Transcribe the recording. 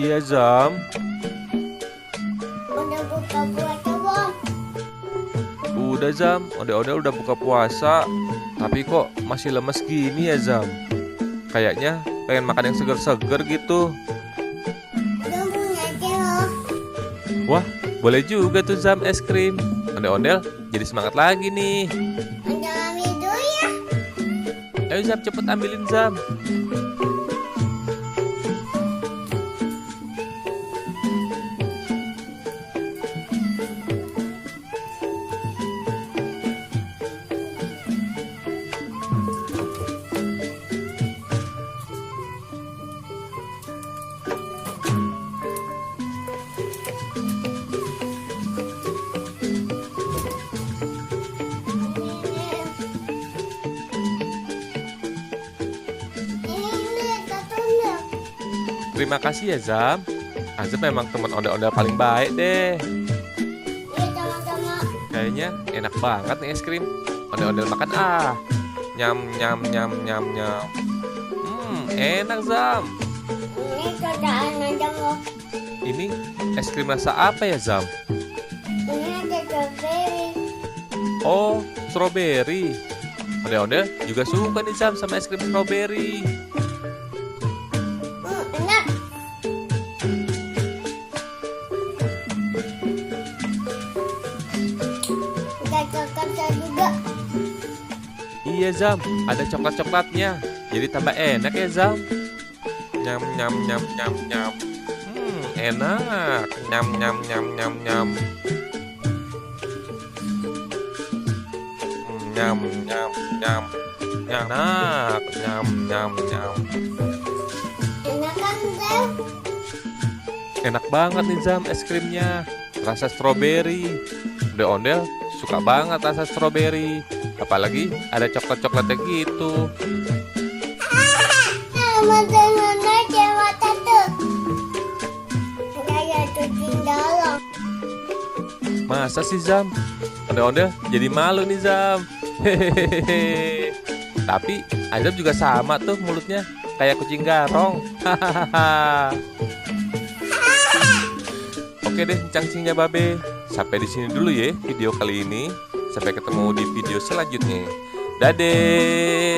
Iya, Zam. Udah buka puasa belum? Udah, Zam. Ode-ode udah buka puasa. Tapi kok masih lemes gini ya, Zam? Kayaknya pengen makan yang seger-seger gitu. Udah punya aja loh. Wah, boleh juga tuh, Zam, es krim. Ondel-ondel jadi semangat lagi nih. Udah ambil dulu ya. Ayo, Zam, cepet ambilin, Zam. Ini satunya. Terima kasih ya, Zam. Azam memang teman ondel-ondel paling baik deh. Ini sama-sama. Kayaknya enak banget nih es krim. Ondel-ondel makan ah. Nyam nyam nyam nyam nyam. Enak, Zam. Ini cocaan aja loh. Ini es krim rasa apa ya, Zam? Ini ada strawberry. Oh, strawberry. Ondel-ondel juga suka nih, Zam, sama es krim strawberry. Enak. Ada coklatnya juga. Iya, Zam, ada coklat-coklatnya. Jadi tambah enak ya, Zam. Nyam nyam nyam nyam nyam. Enak. Nyam nyam nyam nyam nyam. Nyam nyam nyam. Enak. Nyam nyam nyam. Enak kan, Bel? Enak banget nih, Zam, es krimnya. Rasa stroberi. Ondel-ondel suka banget rasa stroberi. Apalagi ada coklat-coklatnya gitu. Teman-teman aja mata tuh. Kayak kucing dalam. Masa sih, Zam? Ondel-ondel jadi malu nih, Zam. Hehehe. Tapi Azam juga sama tuh mulutnya, kayak kucing garong. Hahaha. Oke deh, cangcingnya Babe. Sampai di sini dulu ya video kali ini. Sampai ketemu di video selanjutnya. Dadah.